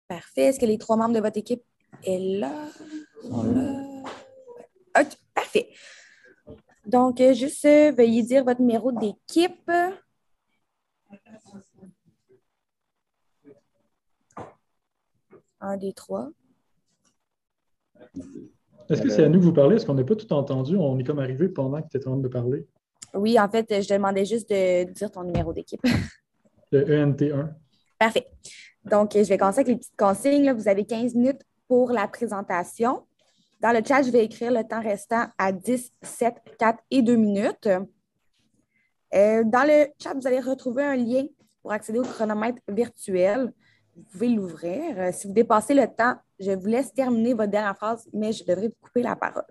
Parfait. Est-ce que les trois membres de votre équipe sont là? OK, parfait. Donc, juste veuillez dire votre numéro d'équipe. Un des trois. Est-ce que c'est à nous que vous parlez? Est-ce qu'on n'a pas tout entendu? On est comme arrivé pendant que tu étais en train de parler. Oui, en fait, je demandais juste de dire ton numéro d'équipe. Le ENT1. Parfait. Donc, je vais commencer avec les petites consignes. Là. Vous avez 15 minutes pour la présentation. Dans le chat, je vais écrire le temps restant à 10, 7, 4 et 2 minutes. Dans le chat, vous allez retrouver un lien pour accéder au chronomètre virtuel. Vous pouvez l'ouvrir. Si vous dépassez le temps, je vous laisse terminer votre dernière phrase, mais je devrais vous couper la parole.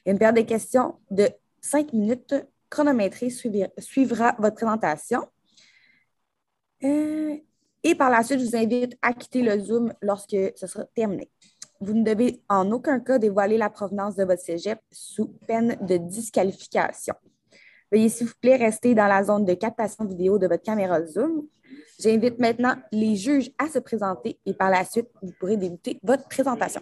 Une période de questions de 5 minutes chronométrée suivra votre présentation. Et par la suite, je vous invite à quitter le Zoom lorsque ce sera terminé. Vous ne devez en aucun cas dévoiler la provenance de votre cégep sous peine de disqualification. Veuillez, s'il vous plaît, rester dans la zone de captation vidéo de votre caméra Zoom. J'invite maintenant les juges à se présenter et par la suite, vous pourrez débuter votre présentation.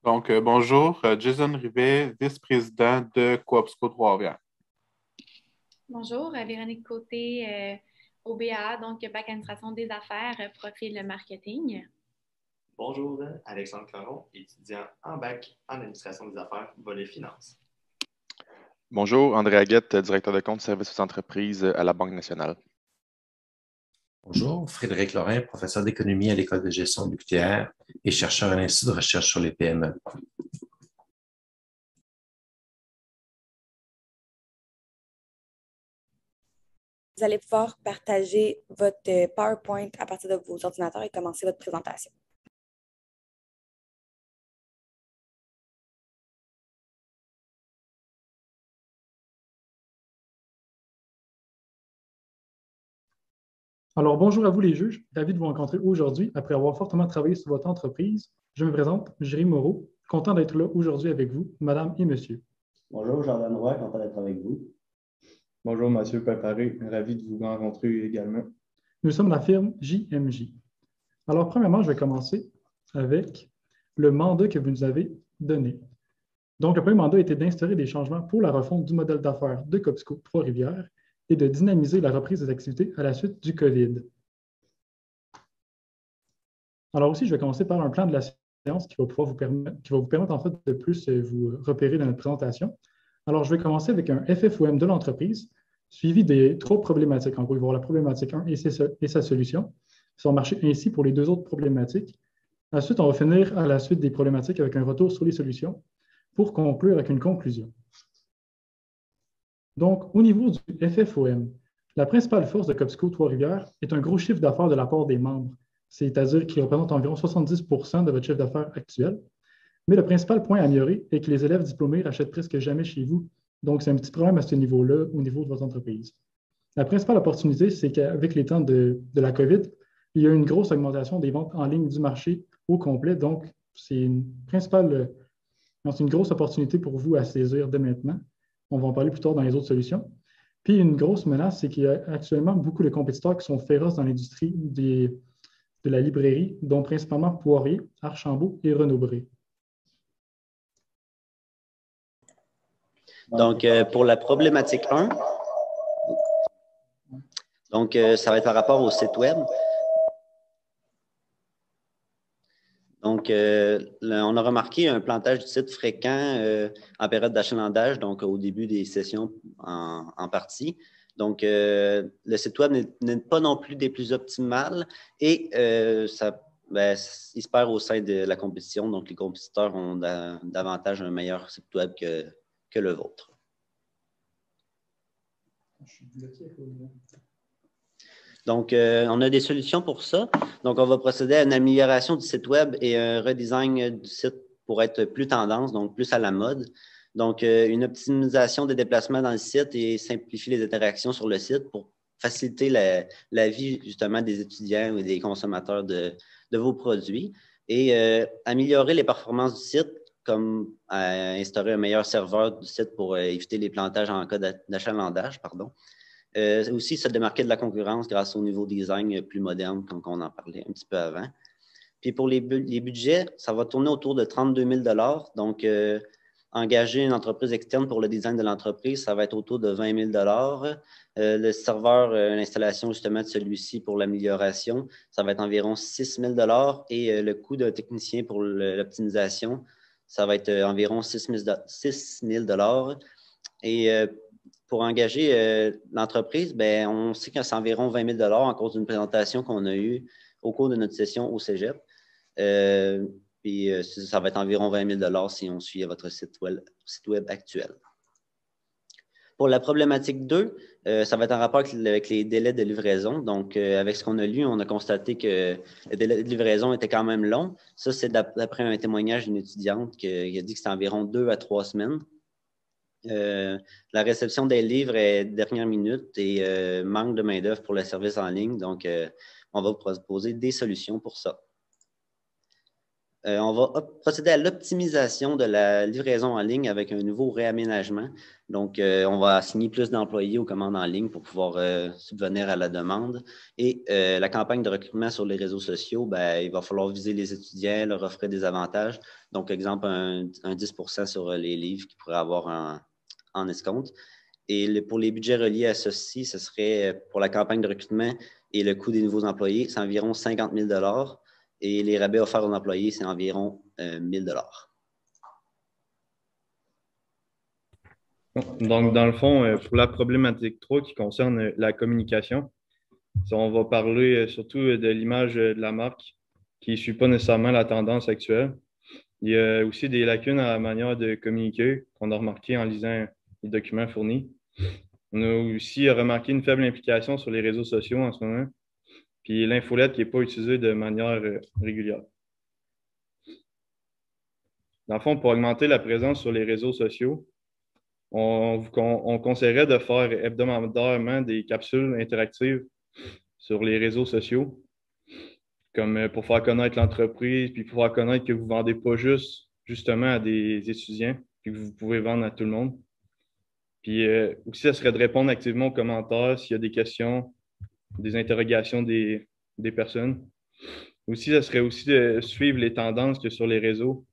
Donc, bonjour, Jason Rivet, vice-président de Coopsco Trois-Rivières. Bonjour, Véronique Côté, OBA, donc bac administration des affaires, profil marketing. Bonjour, Alexandre Caron, étudiant en bac en administration des affaires, volet finance. Bonjour, André Aguette, directeur de compte services aux entreprises à la Banque nationale. Bonjour, Frédéric Lorrain, professeur d'économie à l'École de gestion de l'UQTR et chercheur à l'Institut de recherche sur les PME. Vous allez pouvoir partager votre PowerPoint à partir de vos ordinateurs et commencer votre présentation. Alors, bonjour à vous les juges. Ravi de vous rencontrer aujourd'hui après avoir fortement travaillé sur votre entreprise. Je me présente, Jérémy Moreau, content d'être là aujourd'hui avec vous, madame et monsieur. Bonjour, Jordan Roy, content d'être avec vous. Bonjour, Mathieu Préparé, ravi de vous rencontrer également. Nous sommes la firme JMJ. Alors, premièrement, je vais commencer avec le mandat que vous nous avez donné. Donc, le premier mandat était d'instaurer des changements pour la refonte du modèle d'affaires de Coopsco Trois-Rivières et de dynamiser la reprise des activités à la suite du COVID. Alors aussi, je vais commencer par un plan de la séance qui va vous permettre en fait de plus vous repérer dans notre présentation. Alors, je vais commencer avec un FFOM de l'entreprise, suivi des trois problématiques. En gros, il va y avoir la problématique 1 et sa solution. Ça va marcher ainsi pour les deux autres problématiques. Ensuite, on va finir à la suite des problématiques avec un retour sur les solutions pour conclure avec une conclusion. Donc, au niveau du FFOM, la principale force de Coopsco Trois-Rivières est un gros chiffre d'affaires de la part des membres, c'est-à-dire qu'il représente environ 70 % de votre chiffre d'affaires actuel. Mais le principal point à améliorer est que les élèves diplômés rachètent presque jamais chez vous. Donc, c'est un petit problème à ce niveau-là, au niveau de votre entreprise. La principale opportunité, c'est qu'avec les temps de la COVID, il y a une grosse augmentation des ventes en ligne du marché au complet. Donc, c'est une grosse opportunité pour vous à saisir dès maintenant. On va en parler plus tard dans les autres solutions. Puis, une grosse menace, c'est qu'il y a actuellement beaucoup de compétiteurs qui sont féroces dans l'industrie de la librairie, dont principalement Poirier, Archambault et Renaud-Bré. Donc, pour la problématique 1, donc, ça va être par rapport au site web. Donc, on a remarqué un plantage du site fréquent en période d'achalandage, donc au début des sessions en partie. Donc, le site web n'est pas non plus des plus optimales et il se perd au sein de la compétition. Donc, les compétiteurs ont davantage un meilleur site web que le vôtre. Donc, on a des solutions pour ça. Donc, on va procéder à une amélioration du site web et un redesign du site pour être plus tendance, donc plus à la mode. Donc, une optimisation des déplacements dans le site et simplifier les interactions sur le site pour faciliter la vie justement des étudiants et des consommateurs de vos produits. Et améliorer les performances du site, comme instaurer un meilleur serveur du site pour éviter les plantages en cas d'achalandage, Aussi, se démarquer de la concurrence grâce au nouveau design plus moderne, comme on en parlait un petit peu avant. Puis pour les budgets, ça va tourner autour de 32 000 $. Donc, engager une entreprise externe pour le design de l'entreprise, ça va être autour de 20 000 $. Le serveur, l'installation justement de celui-ci pour l'amélioration, ça va être environ 6 000 $. Et le coût d'un technicien pour l'optimisation, ça va être environ 6 000 $. Et pour engager l'entreprise, ben, on sait que c'est environ 20 000 $ en cause d'une présentation qu'on a eue au cours de notre session au Cégep. Puis ça va être environ 20 000 $ si on suit votre site web actuel. Pour la problématique 2, ça va être en rapport avec les délais de livraison. Donc, avec ce qu'on a lu, on a constaté que le délai de livraison était quand même long. Ça, c'est d'après un témoignage d'une étudiante qui a dit que c'était environ 2 à 3 semaines. La réception des livres est dernière minute et manque de main-d'œuvre pour le service en ligne. Donc, on va proposer des solutions pour ça. On va procéder à l'optimisation de la livraison en ligne avec un nouveau réaménagement. Donc, on va assigner plus d'employés aux commandes en ligne pour pouvoir subvenir à la demande. Et la campagne de recrutement sur les réseaux sociaux, ben, il va falloir viser les étudiants, leur offrir des avantages. Donc, exemple, un 10 % sur les livres qu'ils pourraient avoir en escompte. Et pour les budgets reliés à ceci, ce serait pour la campagne de recrutement et le coût des nouveaux employés, c'est environ 50 000 $. Et les rabais offerts aux employés, c'est environ 1 000 $. Donc, dans le fond, pour la problématique 3 qui concerne la communication, on va parler surtout de l'image de la marque qui ne suit pas nécessairement la tendance actuelle. Il y a aussi des lacunes à la manière de communiquer qu'on a remarqué en lisant les documents fournis. On a aussi remarqué une faible implication sur les réseaux sociaux en ce moment, puis l'infolette qui n'est pas utilisée de manière régulière. Dans le fond, pour augmenter la présence sur les réseaux sociaux, on conseillerait de faire hebdomadairement des capsules interactives sur les réseaux sociaux, comme pour faire connaître l'entreprise, puis pour faire connaître que vous ne vendez pas justement à des étudiants, puis que vous pouvez vendre à tout le monde. Puis aussi, ça serait de répondre activement aux commentaires s'il y a des questions, des interrogations des personnes. Aussi, ça serait aussi de suivre les tendances qu'il y a sur les réseaux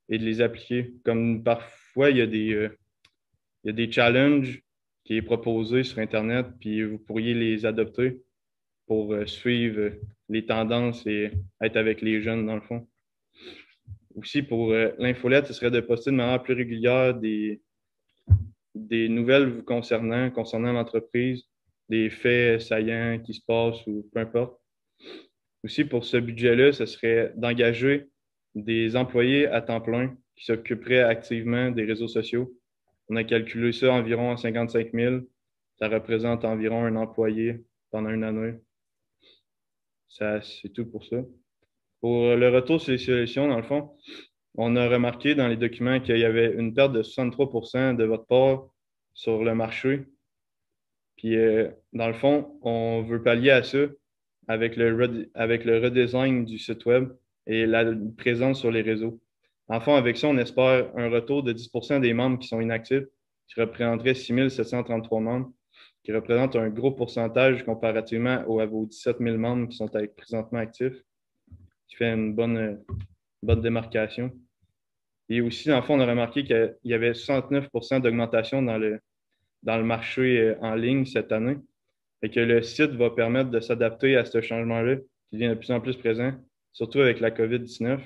et de les appliquer. Comme parfois, il y a des challenges qui sont proposés sur Internet, puis vous pourriez les adopter pour suivre les tendances et être avec les jeunes, dans le fond. Aussi, pour l'infolette, ce serait de poster de manière plus régulière des nouvelles vous concernant l'entreprise, des faits saillants qui se passent ou peu importe. Aussi, pour ce budget-là, ce serait d'engager des employés à temps plein qui s'occuperaient activement des réseaux sociaux. On a calculé ça environ à 55 000. Ça représente environ un employé pendant une année. C'est tout pour ça. Pour le retour sur les solutions, dans le fond, on a remarqué dans les documents qu'il y avait une perte de 63 % de votre part sur le marché. Puis, dans le fond, on veut pallier à ça avec le redesign du site web et la présence sur les réseaux. En fond, avec ça, on espère un retour de 10 % des membres qui sont inactifs, qui représenterait 6 733 membres, qui représente un gros pourcentage comparativement à vos 17 000 membres qui sont présentement actifs, qui fait une bonne démarcation. Et aussi, dans le fond, on a remarqué qu'il y avait 69 % d'augmentation dans le marché en ligne cette année et que le site va permettre de s'adapter à ce changement-là qui devient de plus en plus présent, surtout avec la COVID-19.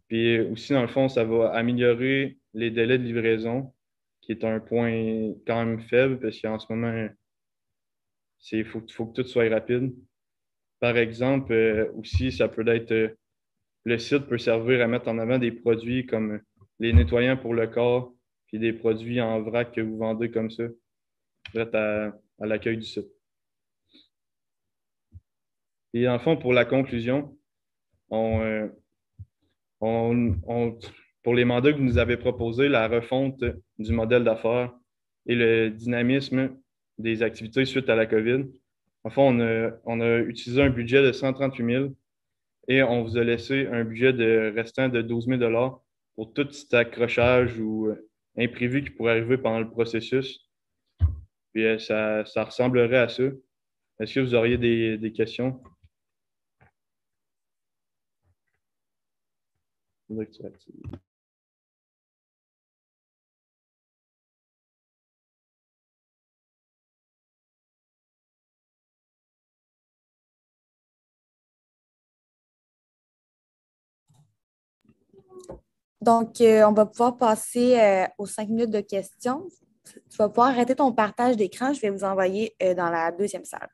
Puis aussi, dans le fond, ça va améliorer les délais de livraison, qui est un point quand même faible parce qu'en ce moment, il faut que tout soit rapide. Par exemple, aussi, ça peut être le site peut servir à mettre en avant des produits comme les nettoyants pour le corps, puis des produits en vrac que vous vendez comme ça, prêts à l'accueil du site. Et en fond, pour la conclusion, pour les mandats que vous nous avez proposés, la refonte du modèle d'affaires et le dynamisme des activités suite à la COVID, en fond, on a utilisé un budget de 138 000 et on vous a laissé un budget restant de 12 000 $ pour tout petit accrochage ou imprévu qui pourrait arriver pendant le processus. Puis ça ressemblerait à ça. Est-ce que vous auriez des questions? Faudrait que tu actives. Donc, on va pouvoir passer aux 5 minutes de questions. Tu vas pouvoir arrêter ton partage d'écran. Je vais vous envoyer dans la deuxième salle.